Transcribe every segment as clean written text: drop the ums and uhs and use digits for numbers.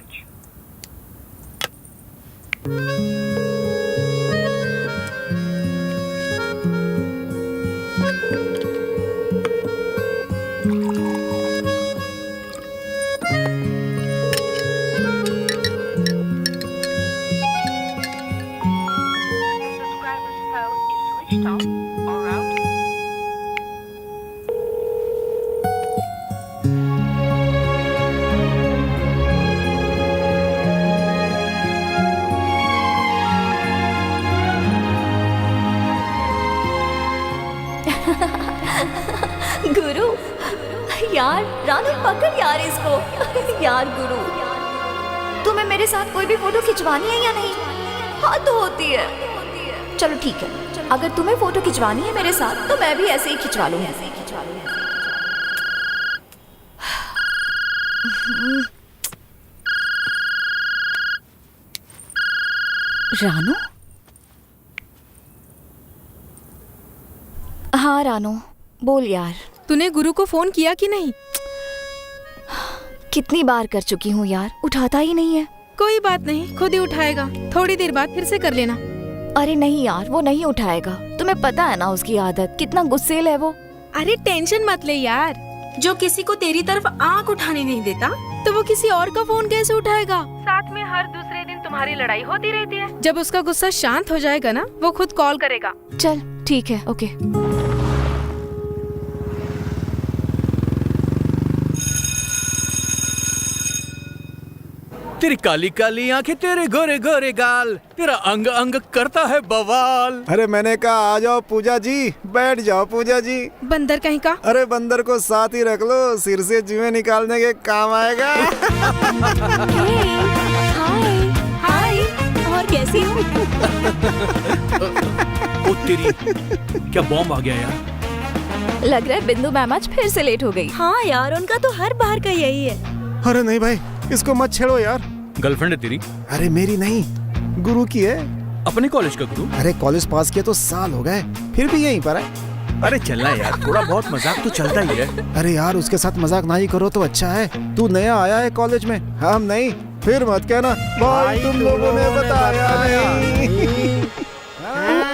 Much. गुरु यार, रानू पकड़ यार इसको। यार गुरु, तुम्हें मेरे साथ कोई भी फोटो खिंचवानी है या नहीं? हाँ तो होती है। चलो ठीक है, अगर तुम्हें फोटो खिंचवानी है मेरे साथ तो मैं भी ऐसे ही खिंचवा लूंगी। रानू? हाँ रानू, बोल यार। तूने गुरु को फोन किया कि नहीं? कितनी बार कर चुकी हूँ यार, उठाता ही नहीं है। कोई बात नहीं, खुद ही उठाएगा। थोड़ी देर बाद फिर से कर लेना। अरे नहीं यार, वो नहीं उठाएगा। तुम्हें पता है ना उसकी आदत, कितना गुस्सेल है वो। अरे टेंशन मत ले यार, जो किसी को तेरी तरफ आंख उठाने नहीं देता तो वो किसी और का फोन कैसे उठाएगा? साथ में हर दूसरे दिन तुम्हारी लड़ाई होती रहती है। जब उसका गुस्सा शांत हो जाएगा ना, वो खुद कॉल करेगा। चल ठीक है, ओके। तेरी काली काली आंखें, तेरे गोरे गोरे गाल, तेरा अंग अंग करता है बवाल। अरे मैंने कहा आ जाओ पूजा जी, बैठ जाओ पूजा जी। बंदर कहीं का। अरे बंदर को साथ ही रख लो, सिर से जुएं निकालने के काम आएगा। हाय, और कैसी हो? ओ तेरी, क्या बॉम्ब आ गया यार। लग रहा है बिंदु मैम आज फिर से लेट हो गई। हाँ यार, उनका तो हर बार का यही है। अरे नहीं भाई, इसको मत छेड़ो यार। गर्लफ्रेंड है तेरी? अरे मेरी नहीं, गुरु की है। अपने कॉलेज का गुरु? अरे कॉलेज पास किया तो साल हो गए, फिर भी यहीं पर है। अरे चलना यार, थोड़ा बहुत मजाक तो चलता ही है। अरे यार उसके साथ मजाक ना ही करो तो अच्छा है। तू नया आया है कॉलेज में, हम नहीं। फिर मत कहना भाई तुम लोगों ने बताया नहीं।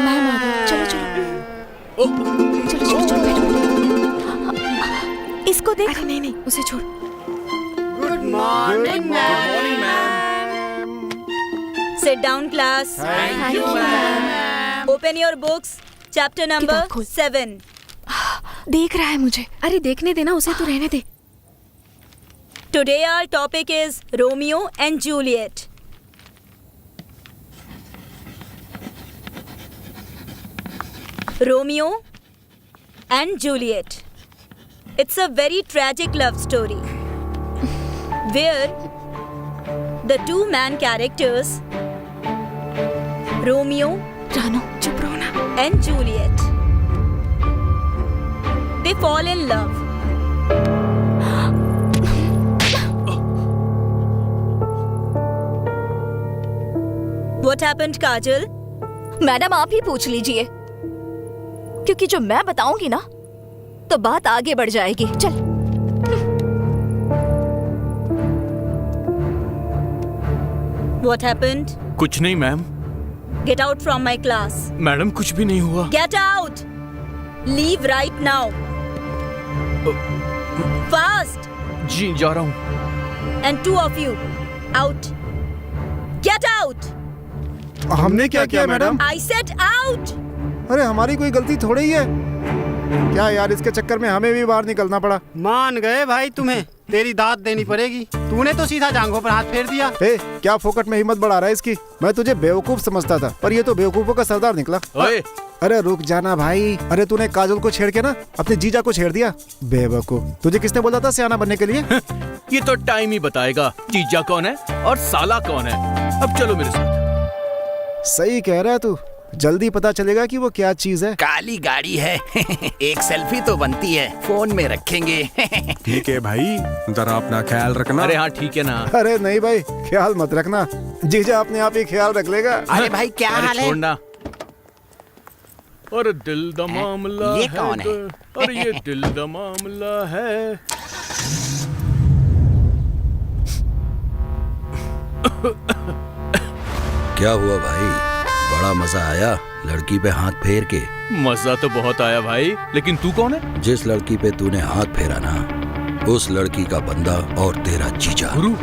मैम आ गई, चलो चलो। चलो चलो चलो, बैठो। इसको देख। अरे नहीं नहीं, उसे छोड़। Good morning ma'am. Sit down class. Thank you, ma'am. Open your books. Chapter number किताब खोल। 7. देख रहा है मुझे। अरे देखने देना उसे, तो रहने दे। Today our topic is Romeo and Juliet. Romeo and Juliet. It's a very tragic love story where the two main characters, Romeo Ranu चुप रहो ना। and Juliet, they fall in love. What happened, Kajal? Madam आप ही पूछ लीजिए, क्योंकि जो मैं बताऊंगी ना तो बात आगे बढ़ जाएगी। चल। What happened? कुछ नहीं ma'am. Get out from my class. Madam कुछ भी नहीं हुआ। Get out! Leave right now. Fast! जी जा रहा हूँ। And two of you, out. Get out! हमने क्या किया मैडम? I said out! अरे हमारी कोई गलती थोड़ी ही है। क्या यार, इसके चक्कर में हमें भी बाहर निकलना पड़ा। मान गए भाई, तुम्हें तेरी दाद देनी पड़ेगी। तूने तो सीधा जांघों पर हाथ फेर दिया। ए, क्या फोकट में हिम्मत बढ़ा रहा है इसकी? मैं तुझे बेवकूफ समझता था, पर ये तो बेवकूफों का सरदार निकला। ओए, अरे रुक जाना भाई। अरे तूने काजल को छेड़ के ना अपने जीजा को छेड़ दिया। बेवकूफ, तुझे किसने बोला था सियाना बनने के लिए? ये तो टाइम ही बताएगा जीजा कौन है और साला कौन है। अब चलो मेरे साथ। सही कह रहा है तू, जल्दी पता चलेगा कि वो क्या चीज है। काली गाड़ी है। एक सेल्फी तो बनती है, फोन में रखेंगे। ठीक है भाई, जरा अपना ख्याल रखना। अरे हाँ ठीक है ना। अरे नहीं भाई, ख्याल मत रखना, जीजा अपने आप ही ख्याल रख लेगा। अरे भाई क्या अरे हाल है? छोड़ना। अरे दिल दा मामला ये है, कौन है? अरे ये दिल दा मामला है। क्या हुआ भाई, बड़ा मजा आया लड़की पे हाथ फेर के? मजा तो बहुत आया भाई, लेकिन तू कौन है? जिस लड़की पे तूने हाथ फेरा ना, उस लड़की का बंदा और तेरा जीजा। गुरु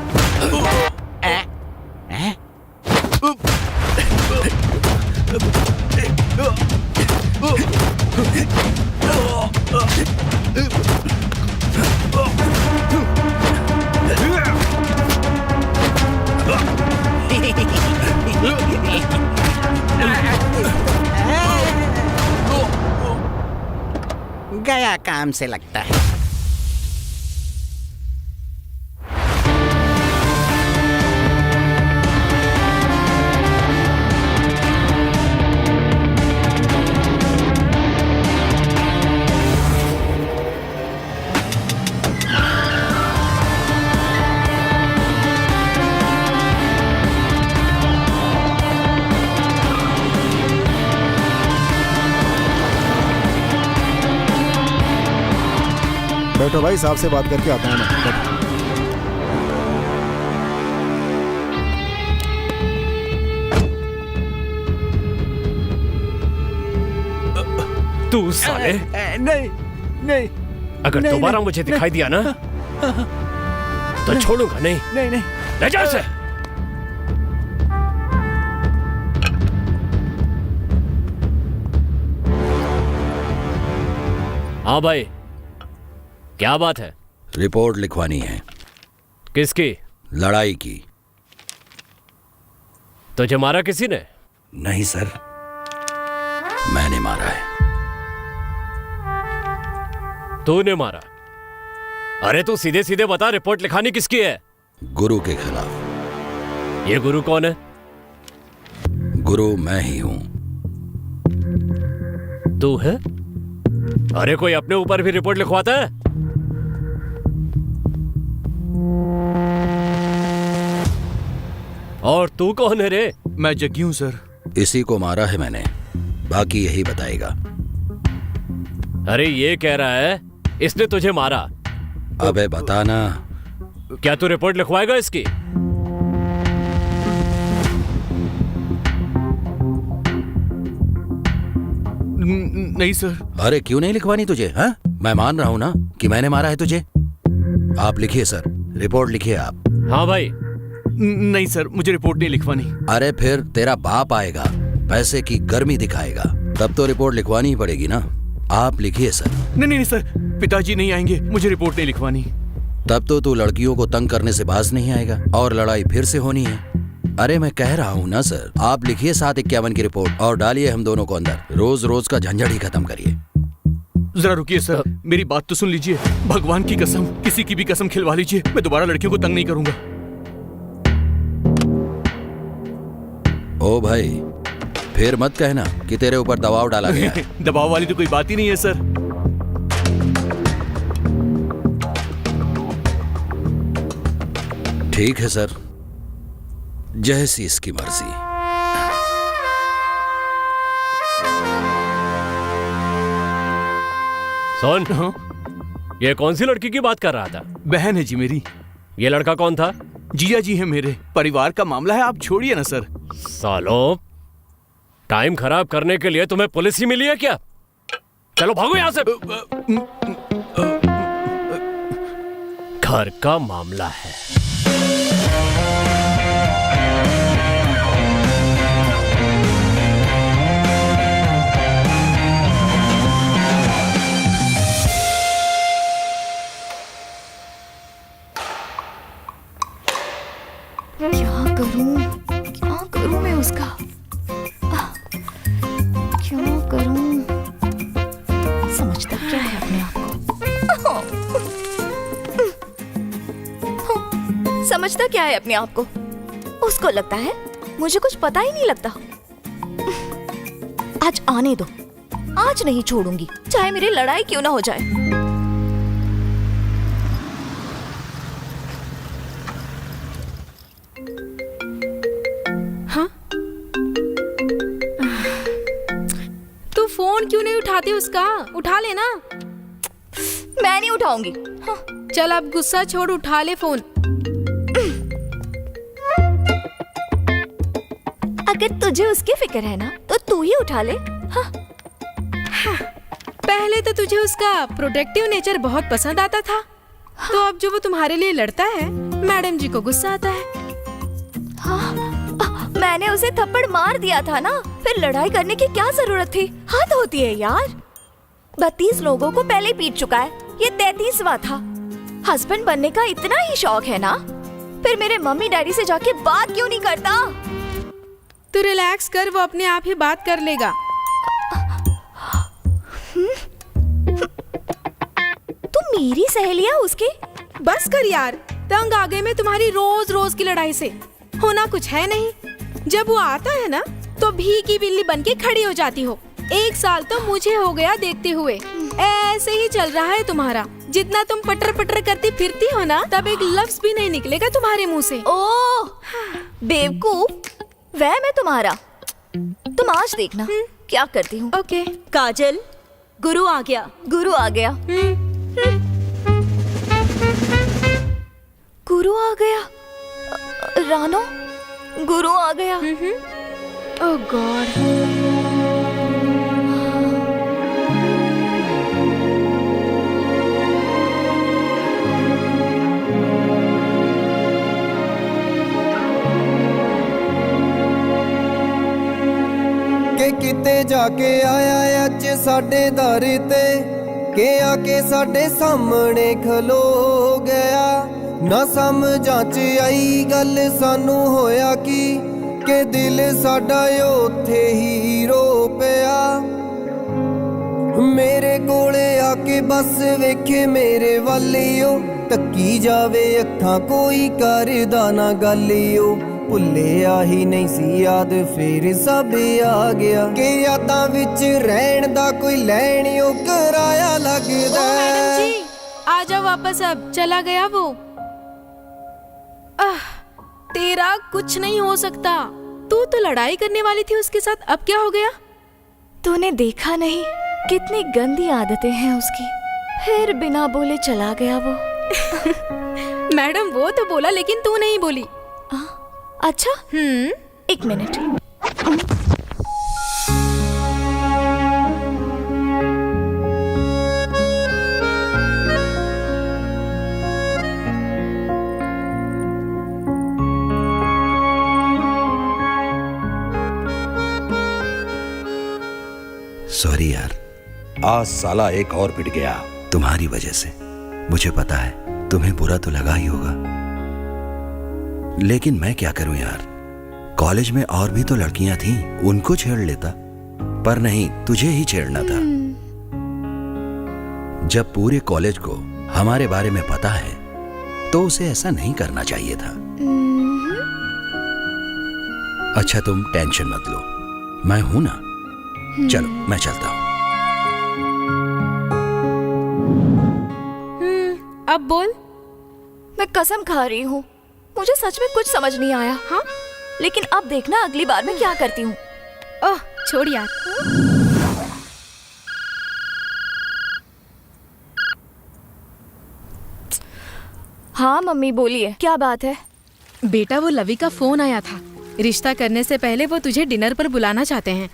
गया काम से लगता है। बैठो भाई, साहब से बात करके आता हूँ मैं। बैठो। तू साले, नहीं नहीं अगर दोबारा मुझे दिखाई दिया ना तो छोड़ूंगा नहीं। नहीं नहीं ले जा इसे। हाँ भाई, क्या बात है? रिपोर्ट लिखवानी है। किसकी? लड़ाई की। तुझे मारा किसी ने? नहीं सर, मैंने मारा है। तूने मारा? अरे तू सीधे सीधे बता, रिपोर्ट लिखानी किसकी है? गुरु के खिलाफ। ये गुरु कौन है? गुरु मैं ही हूं। तू है? अरे कोई अपने ऊपर भी रिपोर्ट लिखवाता है? और तू कौन है रे? मैं जग्गी हूं सर। इसी को मारा है मैंने, बाकी यही बताएगा। अरे ये कह रहा है इसने तुझे मारा। अबे बताना। क्या तू रिपोर्ट लिखवाएगा इसकी? नहीं सर। अरे क्यों नहीं लिखवानी तुझे? हाँ, मैं मान रहा हूं ना कि मैंने मारा है तुझे। आप लिखिए सर, रिपोर्ट लिखिए आप। हाँ भाई। नहीं सर, मुझे रिपोर्ट नहीं लिखवानी। अरे फिर तेरा बाप आएगा, पैसे की गर्मी दिखाएगा, तब तो रिपोर्ट लिखवानी ही पड़ेगी ना। आप लिखिए सर। नहीं नहीं सर, पिताजी नहीं आएंगे, मुझे रिपोर्ट नहीं लिखवानी। तब तो तू लड़कियों को तंग करने से बाज नहीं आएगा और लड़ाई फिर से होनी है। अरे मैं कह रहा हूँ ना सर, आप लिखिए 751 की रिपोर्ट और डालिए हम दोनों को अंदर। रोज रोज का झंझट ही खत्म करिए। जरा रुकिए सर, मेरी बात तो सुन लीजिए। भगवान की कसम, किसी की भी कसम खिलवा लीजिए, मैं दोबारा लड़कियों को तंग नहीं करूंगा। ओ भाई, फिर मत कहना कि तेरे ऊपर दबाव डाला गया है। दबाव वाली तो कोई बात ही नहीं है सर। ठीक है सर, जैसी इसकी मर्जी। सुन, हाँ? ये कौन सी लड़की की बात कर रहा था? बहन है जी मेरी। ये लड़का कौन था? जिया जी है मेरे। परिवार का मामला है, आप छोड़िए ना सर। सालो, टाइम खराब करने के लिए तुम्हें पुलिस ही मिली है क्या? चलो भागो यहां से। घर का मामला है। क्या करूं मैं उसका? क्या करूं? समझता क्या है अपने आप को? समझता क्या है अपने आप को? उसको लगता है मुझे कुछ पता ही नहीं लगता। आज आने दो, आज नहीं छोड़ूंगी, चाहे मेरी लड़ाई क्यों ना हो जाए। फोन क्यों नहीं उठाते उसका? उठा लेना। मैं नहीं उठाऊंगी। हाँ। चल अब गुस्सा छोड़, उठा ले फोन। अगर तुझे उसकी फिक्र है ना तो तू ही उठा ले। हाँ। पहले तो तुझे उसका प्रोटेक्टिव नेचर बहुत पसंद आता था, तो अब जो वो तुम्हारे लिए लड़ता है, मैडम जी को गुस्सा आता है। हाँ, मैंने उसे थप्पड़ मार दिया था ना, फिर लड़ाई करने की क्या जरूरत थी? हद होती है यार। 32 लोगों को पहले पीट चुका है, ये 33वां था। हस्बैंड बनने का इतना ही शौक है ना, फिर मेरे मम्मी डैडी से जाके बात क्यों नहीं करता? तू रिलैक्स कर, वो अपने आप ही बात कर लेगा। तू मेरी सहेलियां उसके? बस कर यार, तंग आ गई मैं तुम्हारी रोज रोज की लड़ाई से। होना कुछ है नहीं, जब वो आता है ना तो भीगी बिल्ली बनके खड़ी हो जाती हो। 1 साल तो मुझे हो गया देखते हुए। ऐसे ही चल रहा है तुम्हारा। जितना तुम पटर पटर करती फिरती हो ना, तब एक लफ्ज भी नहीं निकलेगा तुम्हारे मुंह से। ओह बेवकूफ, वह मैं तुम्हारा। तुम आज देखना क्या करती हूँ। ओके। काजल, गुरु आ गया। गुरु आ गया। गुरु आ गया। रानो, गुरु आ गया। ओह गॉड। ਕਿ ਕਿਤੇ ਜਾ ਕੇ ਆਇਆ ਅੱਜ ਸਾਡੇ ਦਰ ਤੇ, ਕਿ ਆ ਕੇ ਸਾਡੇ ਸਾਹਮਣੇ ਖਲੋ ਗਿਆ। ਨਾ ਸਮਝਾਂ ਚ ਆਈ ਗੱਲ ਸਾਨੂੰ ਹੋਇਆ ਕਿ ਦਿਲ ਸਾਡਾ ਉੱਥੇ ਹੀ ਰੋ ਪਿਆ। ਮੇਰੇ ਕੋਲੇ ਆ ਕੇ ਬਸ ਵੇਖੇ ਮੇਰੇ ਵੱਲਿਓ, ਤੱਕੀ ਜਾਵੇ ਅੱਖਾਂ ਕੋਈ ਕਰਦਾ ਨਾ ਗੱਲਿਓ। ਭੁੱਲਿਆ ਹੀ ਨਹੀਂ ਸੀ ਯਾਦ ਫੇਰ ਸਭ ਆ ਗਿਆ, ਕਿ ਯਾਦਾਂ ਵਿੱਚ ਰਹਿਣ ਦਾ ਕੋਈ ਲੈਣਿਓ ਕਿਰਾਇਆ ਲੱਗਦਾ। मैडम जी, आ जाओ वापस, अब चला गया वो। तेरा कुछ नहीं हो सकता। तू तो लड़ाई करने वाली थी उसके साथ, अब क्या हो गया? तूने देखा नहीं कितनी गंदी आदतें हैं उसकी, फिर बिना बोले चला गया वो। मैडम वो तो बोला, लेकिन तू नहीं बोली। अच्छा, 1 मिनट। सॉरी यार, आज साला एक और पिट गया तुम्हारी वजह से। मुझे पता है तुम्हें बुरा तो लगा ही होगा, लेकिन मैं क्या करूं यार। कॉलेज में और भी तो लड़कियां थीं, उनको छेड़ लेता, पर नहीं, तुझे ही छेड़ना था। जब पूरे कॉलेज को हमारे बारे में पता है तो उसे ऐसा नहीं करना चाहिए था। अच्छा तुम टेंशन मत लो, मैं हूं ना। चलो मैं चलता हूं। अब बोल। मैं कसम खा रही हूँ, मुझे सच में कुछ समझ नहीं आया। हाँ, लेकिन अब देखना अगली बार मैं क्या करती हूँ। ओह छोड़ यार। हाँ मम्मी बोलिए, क्या बात है? बेटा वो लवी का फोन आया था। रिश्ता करने से पहले वो तुझे डिनर पर बुलाना चाहते हैं।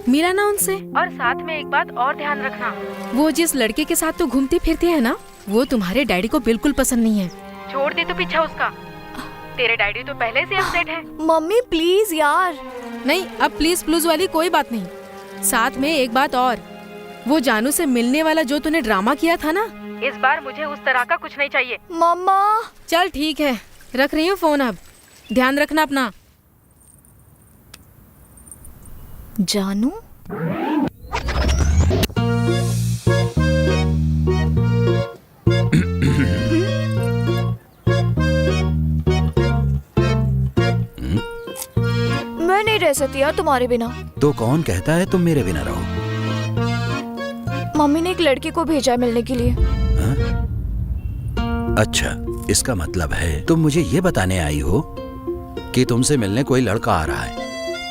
मिला ना उनसे। और साथ में एक बात और ध्यान रखना, वो जिस लड़के के साथ तू घूमती फिरती है ना, वो तुम्हारे डैडी को बिल्कुल पसंद नहीं है। छोड़ दे तू पीछा उसका। तेरे डैडी तो पहले से अपसेट है। मम्मी प्लीज यार। नहीं, अब प्लीज प्लूज वाली कोई बात नहीं। साथ में एक बात और, वो जानू से मिलने वाला जो तूने ड्रामा किया था ना, इस बार मुझे उस तरह का कुछ नहीं चाहिए। मम्मा। चल ठीक है, रख रही हूँ फोन। अब ध्यान रखना अपना। जानू? मैं नहीं रह सकती यार तुम्हारे बिना। तो कौन कहता है तुम मेरे बिना रहो? मम्मी ने एक लड़के को भेजा है मिलने के लिए। हा? अच्छा, इसका मतलब है तुम मुझे ये बताने आई हो कि तुमसे मिलने कोई लड़का आ रहा है।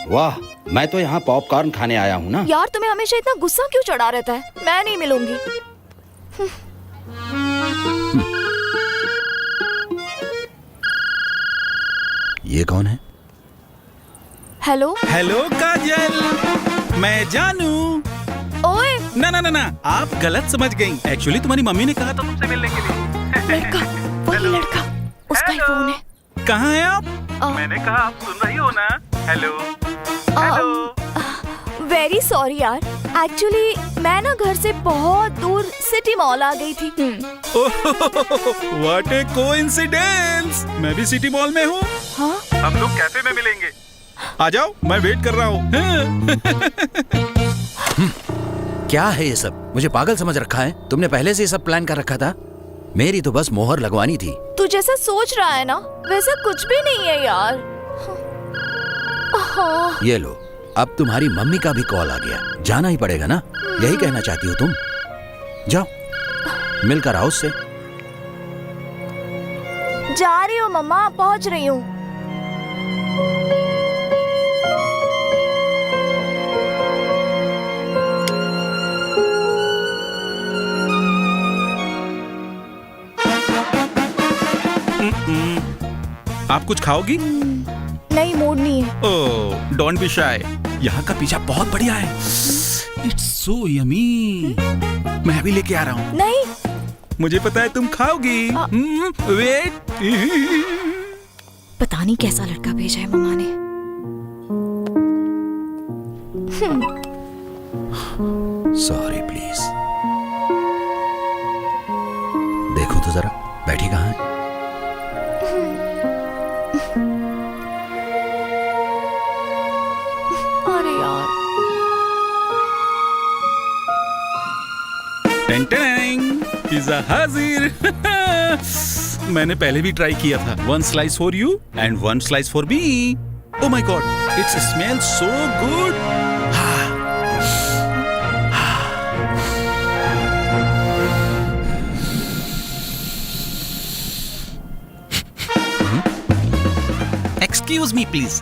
वाह, मैं तो यहाँ पॉपकॉर्न खाने आया हूँ ना। यार तुम्हें हमेशा इतना गुस्सा क्यों चढ़ा रहता है? मैं नहीं मिलूंगी। ये कौन है? हेलो हेलो काजल, मैं जानू। ओए ना ना ना ना, आप गलत समझ गई। एक्चुअली तुम्हारी मम्मी ने कहा था तुमसे मिलने के लिए। लड़का, वही लड़का, उसका ही फोन है। कहाँ हैं आप? मैंने कहा आप सुन रही हो ना। हेलो वेरी सॉरी यार, एक्चुअली मैं ना घर से बहुत दूर सिटी मॉल आ गई थी। व्हाट ए कोइंसिडेंस, मैं भी सिटी मॉल में हूँ। हाँ? हम लोग कैफे में मिलेंगे, आ जाओ, मैं वेट कर रहा हूँ। क्या है ये सब? मुझे पागल समझ रखा है? तुमने पहले से ये सब प्लान कर रखा था? मेरी तो बस मोहर लगवानी थी। तू जैसा सोच रहा है ना वैसा कुछ भी नहीं है यार। हाँ। ये लो, अब तुम्हारी मम्मी का भी कॉल आ गया, जाना ही पड़ेगा ना। यही कहना चाहती हो तुम? जाओ मिलकर आओ उससे। जा रही हूँ मम्मा, पहुँच रही हूँ। आप कुछ खाओगी? नहीं, मूड नहीं है। ओह, डोंट बी शाय, यहाँ का पिज्जा बहुत बढ़िया है। It's so yummy. मैं अभी लेके आ रहा हूँ। नहीं, मुझे पता है तुम खाओगी। वेट। पता नहीं कैसा लड़का भेजा है मम्मा ने। Sorry please. देखो तो जरा, बैठी कहाँ है? अरे यार। पिज्जा हाजिर। मैंने पहले भी ट्राई किया था। 1 slice for you and 1 slice for me. Oh my God, it's smell so good. Excuse me please,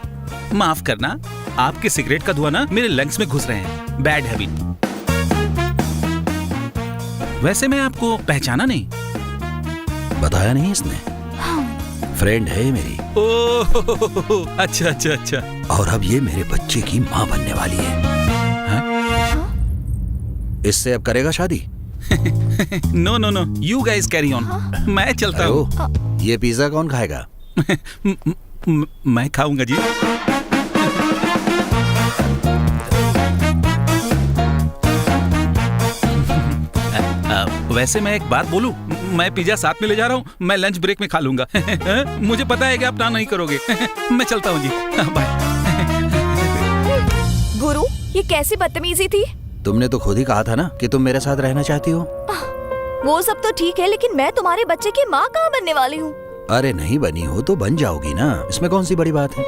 माफ करना, आपके सिगरेट का धुआं ना मेरे लंग्स में घुस रहे हैं। Bad habit. वैसे मैं आपको पहचाना नहीं। बताया नहीं इसने? फ्रेंड है मेरी। ओह अच्छा अच्छा अच्छा। और अब ये मेरे बच्चे की माँ बनने वाली है। इससे अब करेगा शादी? No no no, you guys carry on. मैं चलता हूँ। ये पिज्जा कौन खाएगा? मैं खाऊंगा जी। वैसे मैं एक बात बोलूं, मैं पिज्जा साथ में ले जा रहा हूँ, मैं लंच ब्रेक में खा लूंगा। मुझे पता है कि आप ना नहीं करोगे। मैं चलता हूँ जी, बाय। गुरु, ये कैसी बदतमीजी थी? तुमने तो खुद ही कहा था ना कि तुम मेरे साथ रहना चाहती हो। वो सब तो ठीक है, लेकिन मैं तुम्हारे बच्चे की माँ कहाँ बनने वाली हूँ? अरे नहीं बनी हो तो बन जाओगी ना, इसमें कौन सी बड़ी बात है?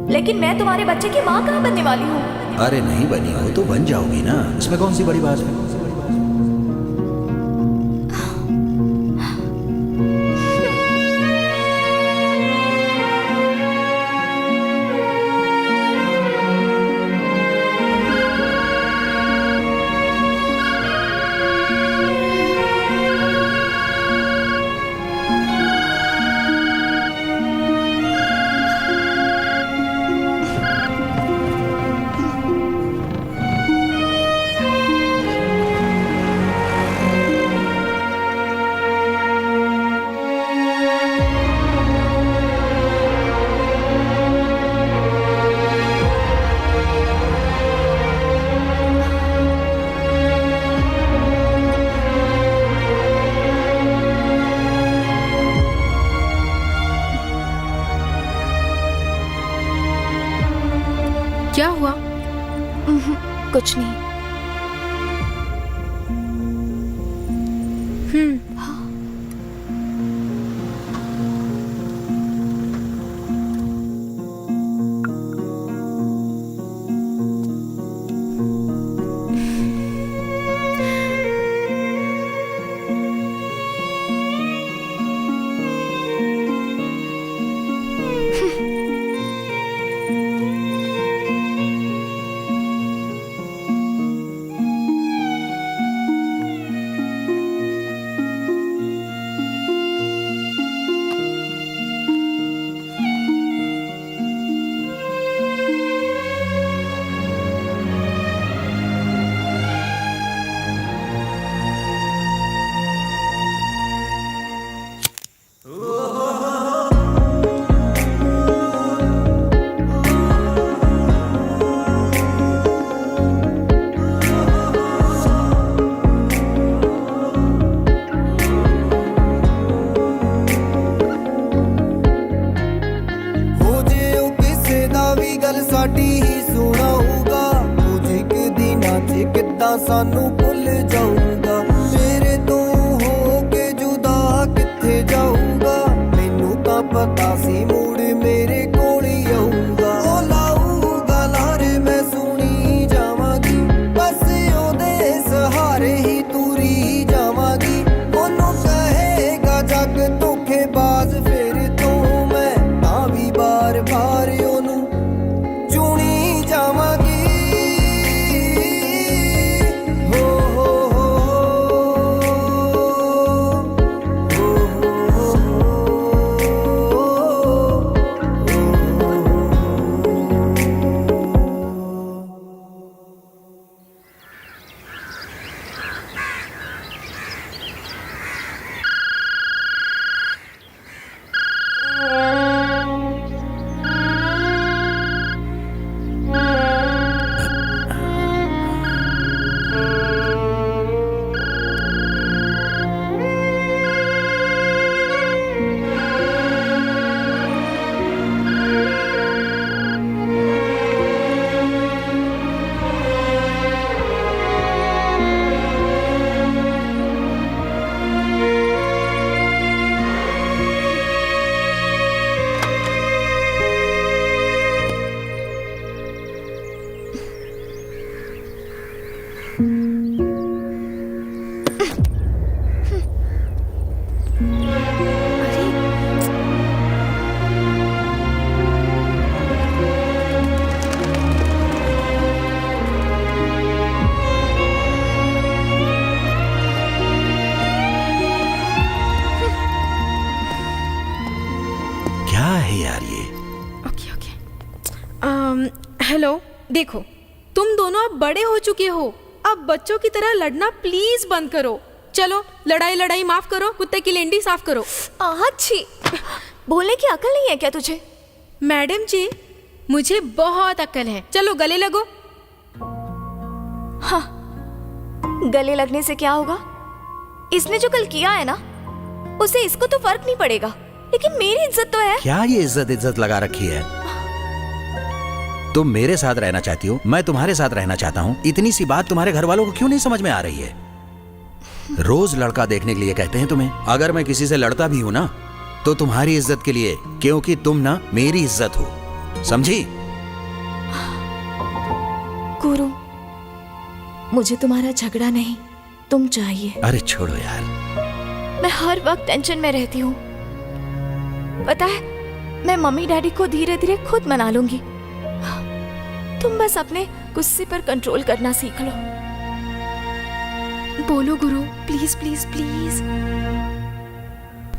लेकिन मैं तुम्हारे बच्चे की माँ कहाँ बनने वाली हूँ? अरे नहीं बनी हो तो बन जाओगी ना, इसमें कौन सी बड़ी बात है? क्या हुआ? कुछ नहीं। ਸਾਡੀ ਹੀ ਸੁਣਾਊਗਾ ਕੁਝ ਕੁ ਦਿਨਾਂ 'ਚ ਕਿੱਦਾਂ ਸਾਨੂੰ ਭੁੱਲ ਜਾਊਗਾ ਮੇਰੇ ਤੋਂ ਹੋ ਕੇ ਜੁਦਾ ਕਿੱਥੇ ਜਾਊਗਾ ਮੈਨੂੰ ਤਾਂ ਪਤਾ ਸੀ ਮੁੜ ਮੇਰੇ ਕੋਲ ਹੀ ਆਊਗਾ ਉਹ ਲਾਊਗਾ ਲਾਰੇ ਮੈਂ ਸੁਣੀ ਜਾਵਾਂਗੀ ਬਸ ਉਹਦੇ ਸਹਾਰੇ ਹੀ ਤੁਰੀ ਜਾਵਾਂਗੀ ਉਹਨੂੰ ਕਹੇਗਾ ਜੱਗ ਧੋਖੇਬਾਜ਼ ਫਿਰ ਤੋਂ ਮੈਂ ਤਾਂ ਵੀ ਬਾਰ-ਬਾਰ ਉਹਨੂੰ ਚੁਣੀ ਜਾਵਾਂਗੀ क्या है यार ये? हेलो, देखो तुम दोनों अब बड़े हो चुके हो, अब बच्चों की तरह लड़ना प्लीज बंद करो। चलो लड़ाई माफ करो, कुत्ते की लेंडी साफ करो। अच्छी बोलने की अकल नहीं है क्या तुझे? मैडम जी मुझे बहुत अक्ल है, चलो गले लगो। हाँ, गले लगने से क्या होगा? इसने जो कल किया है ना, उसे इसको तो फर्क नहीं पड़ेगा, लेकिन मेरी इज्जत तो है। क्या ये इज्जत लगा रखी है? तुम मेरे साथ रहना चाहती हो, मैं तुम्हारे साथ रहना चाहता हूँ। इतनी सी बात तुम्हारे घर वालों को क्यों नहीं समझ में आ रही है? रोज लड़का देखने के लिए कहते हैं तुम्हें। अगर मैं किसी से लड़ता भी हूँ ना, तो तुम्हारी इज्जत के लिए, क्योंकि तुम ना मेरी इज्जत हो, समझी? गुरु, मुझे तुम्हारा झगड़ा नहीं, तुम चाहिए। अरे छोड़ो यार। मैं हर वक्त टेंशन में रहती हूँ, पता है? मैं मम्मी डैडी को धीरे धीरे खुद मना लूंगी। तुम बस अपने गुस्से पर कंट्रोल करना सीख लो। बोलो गुरु, प्लीज प्लीज प्लीज।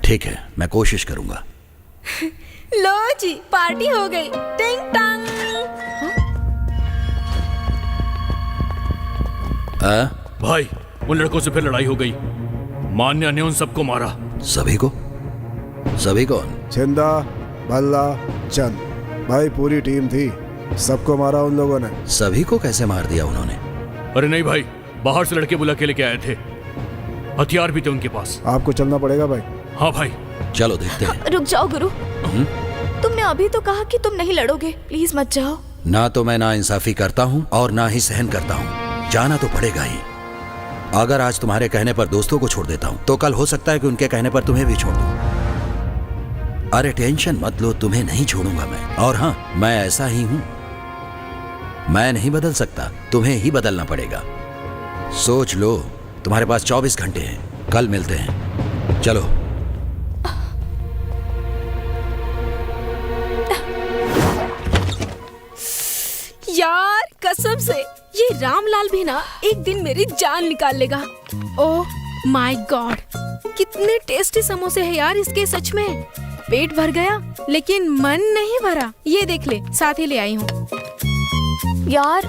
ठीक है, मैं कोशिश करूंगा। लो जी, पार्टी हो गई। टिंग टांग। भाई, उन लड़कों से फिर लड़ाई हो गई। मान्या ने उन सबको मारा। सभी को? सभी कौन? छिंदा, भल्ला, चंद, भाई पूरी टीम थी, सबको मारा उन लोगों ने। सभी को कैसे मार दिया उन्होंने? अरे नहीं भाई, बाहर से लड़के बुला के लेके आए थे, हथियार भी थे उनके पास। आपको चलना पड़ेगा भाई। हाँ भाई, चलो देखते हैं। रुक जाओ गुरु, तुमने अभी तो कहा कि तुम नहीं लड़ोगे, प्लीज मत जाओ। ना तो मैं ना इंसाफी करता हूँ और ना ही सहन करता हूँ, जाना तो पड़ेगा ही। अगर आज तुम्हारे कहने पर दोस्तों को छोड़ देता हूँ, तो कल हो सकता है कि उनके कहने पर तुम्हें भी छोड़ दूँ। अरे टेंशन मत लो, तुम्हें नहीं छोड़ूंगा मैं। और हाँ, मैं ऐसा ही हूँ, मैं नहीं बदल सकता, तुम्हें ही बदलना पड़ेगा। सोच लो, तुम्हारे पास 24 घंटे हैं, कल मिलते हैं। चलो। यार कसम से ये रामलाल भी ना एक दिन मेरी जान निकाल लेगा। ओह माय गॉड, कितने टेस्टी समोसे हैं यार इसके, सच में पेट भर गया लेकिन मन नहीं भरा। ये देख ले, साथ ही ले आई हूँ। यार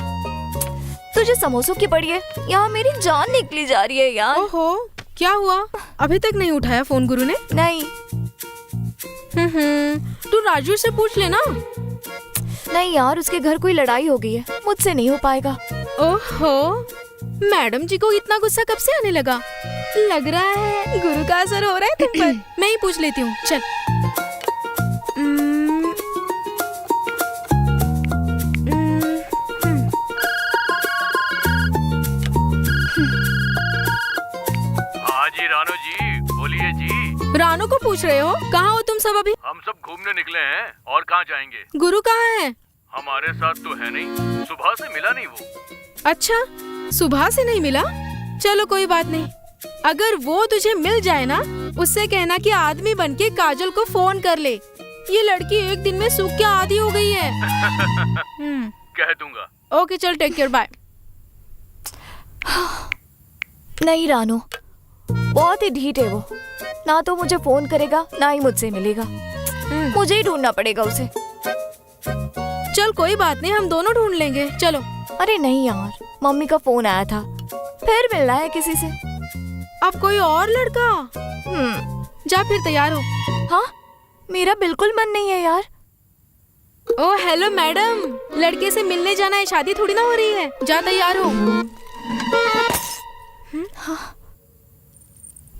तुझे समोसों की पड़ी है, यहाँ मेरी जान निकली जा रही है यार। ओहो, क्या हुआ? अभी तक नहीं उठाया फोन गुरु ने? नहीं। तू राजू से पूछ लेना। नहीं यार, उसके घर कोई लड़ाई हो गई है, मुझसे नहीं हो पाएगा। ओहो, मैडम जी को इतना गुस्सा कब से आने लगा? लग रहा है गुरु का असर हो रहा है तुम पर। मैं ही पूछ लेती हूँ, चल। पूछ रहे हो? कहाँ हो तुम सब अभी? हम सब घूमने निकले हैं और कहाँ जाएंगे? गुरु कहाँ है? हमारे साथ तो है नहीं, सुबह से मिला नहीं वो। अच्छा, सुबह से नहीं मिला? चलो कोई बात नहीं। अगर वो तुझे मिल जाए ना, उससे कहना कि आदमी बनके काजल को फोन कर ले। ये लड़की एक दिन में सूख के आधी हो गई है। कह दूंगा। ओके चल, टेक केयर, बाय। नहीं रानू, बहुत ही ढीठ है वो। ना तो मुझे फोन करेगा, ना ही मुझसे मिलेगा। मुझे ही ढूंढना पड़ेगा उसे। चल कोई बात नहीं, हम दोनों ढूंढ लेंगे, चलो। अरे नहीं यार, मम्मी का फोन आया था, फिर मिलना है किसी से। अब कोई और लड़का? जा फिर, तैयार हो। हाँ, मेरा बिल्कुल मन नहीं है यार। ओ हेलो मैडम, लड़के से मिलने जाना है, शादी थोड़ी ना हो रही है। जा तैयार हो।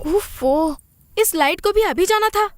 उफ़ो, इस लाइट को भी अभी जाना था।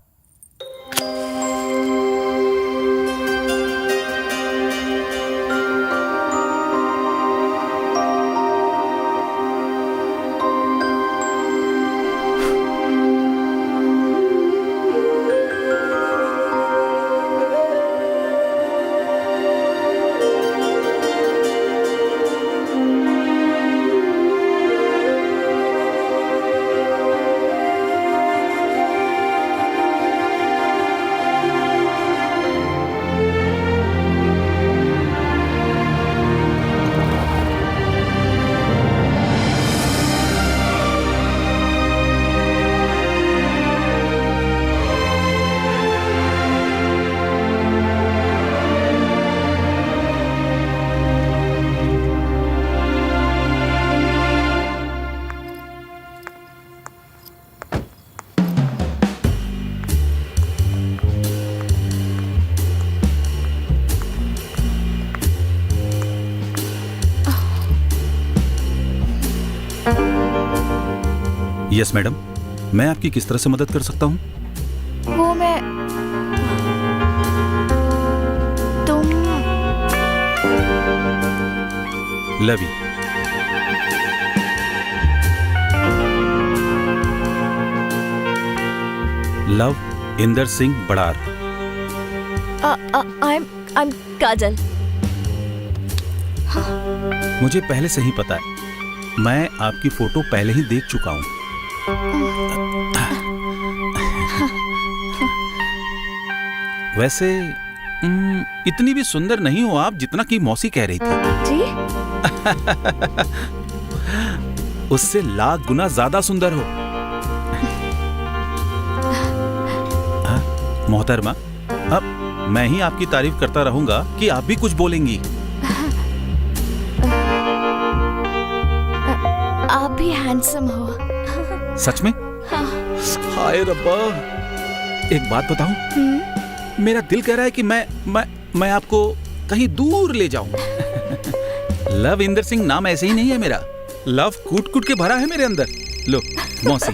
यस मैडम, मैं आपकी किस तरह से मदद कर सकता हूँ? वो मैं, तुम Lovi. Lovinder Singh Brar. I am Kajal. मुझे पहले से ही पता है, मैं आपकी फोटो पहले ही देख चुका हूँ। वैसे इतनी भी सुंदर नहीं हो आप जितना कि मौसी कह रही थी। जी? उससे लाख गुना ज्यादा सुंदर हो। मोहतरमा, अब मैं ही आपकी तारीफ करता रहूंगा कि आप भी कुछ बोलेंगी। आप भी हैंडसम हो। सच में? हाँ। हाय रब्बा, एक बात बताऊं? मेरा दिल कह रहा है कि मैं आपको कहीं दूर ले जाऊं। लव इंदर सिंह नाम ऐसे ही नहीं है मेरा। लव कूट कूट के भरा है मेरे अंदर। लो मौसी।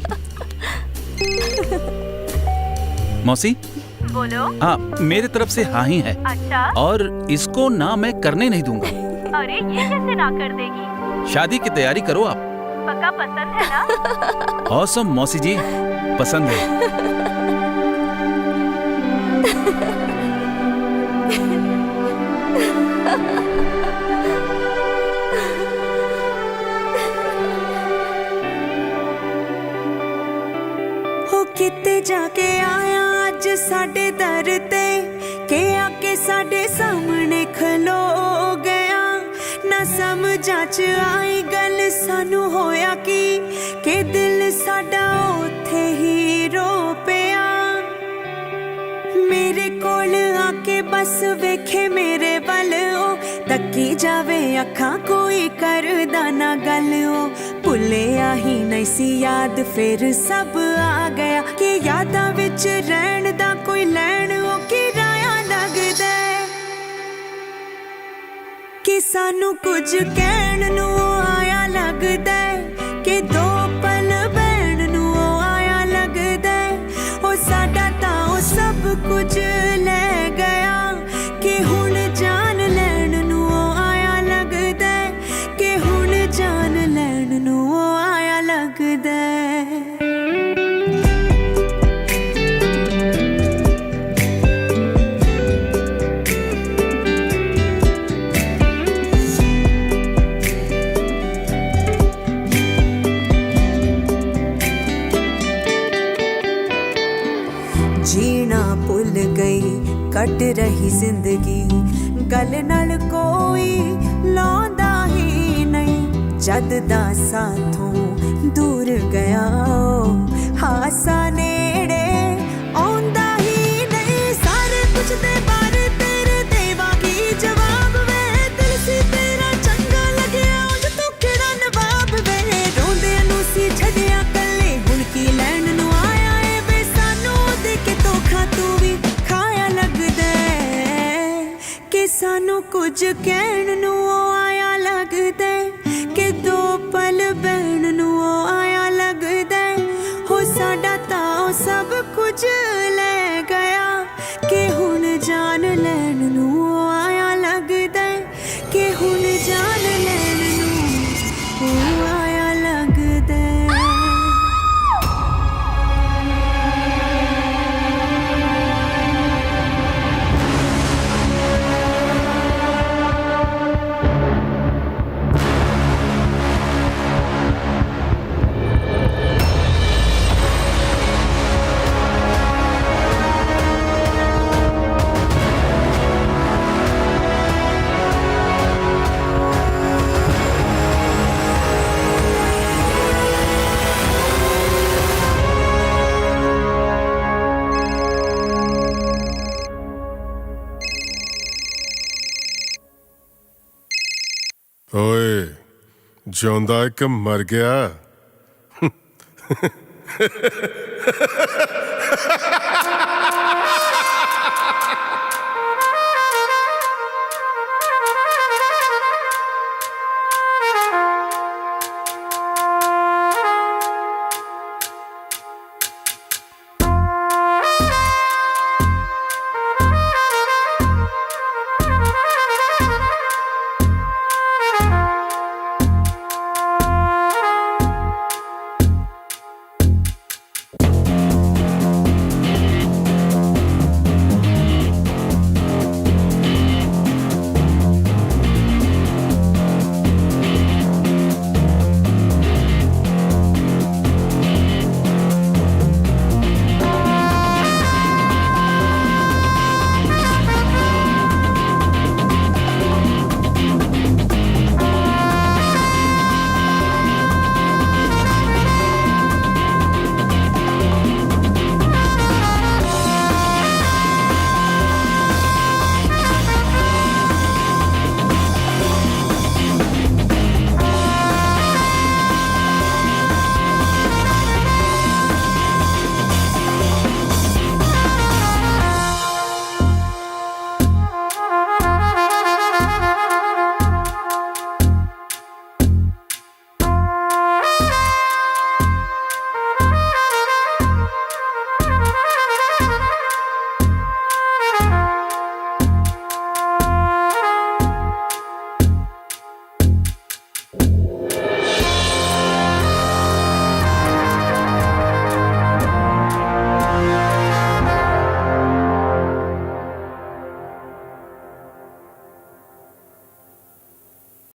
मौसी बोलो। हाँ, मेरे तरफ से हाँ ही है। अच्छा। और इसको ना मैं करने नहीं दूंगा। अरे ये कैसे ना कर देगी? शादी की तैयारी करो आप। पक्का पसंद है ना? ऑसम मौसी जी, पसंद है। हो किते जाके आया अज साडे दर ते, के आके साडे सामने खलो गया। ना समझा च आई गल सानू होया कि दिल साडा ओथे ही रो पिया। मेरे कोल आके बस वेखे मेरे वल ओ, तकी जावे अखां कोई करदा ना गल ओ। भुलिया ही नहीं सी याद फिर सब आ गया, कि यादां विच रहण दा कोई लैण ओ किराया लगदा। कि सानू कुछ कहण नू आया लगदा, कि दो पल बहण नू आया लगदा। ओ साडा तां ओ सब कुछ ले गया, कि हुण जान लैण नू आया लगदा, कि हुण जान लैण नू आया लगदा। जिंदगी गल नाल कोई लांदा ही नहीं जद दा साथों दूर गया हासा नेड़े आंदा ही नहीं सारे कुछ दे बारे तेरे देवा की जवाब वे दिल सी तेरा चंगा लग्या उंज तू केड़ा नवाब वे रोंदे नू सी छड़िया कल्ले हुण की लैण नू आया ए वे सानू दे के धोखा तू भी खाया लगदा कि सानू कुछ कहण नू आया लगदा कि दो पल बहन नू आया लगदा हो साडा तां सब कुछ ले गया कि हुण जान लैण नू आया लगदा कि हुण जान लैण नू आया लगदा ਓਏ ਜਿਉਂਦਾ ਇੱਕ ਮਰ ਗਿਆ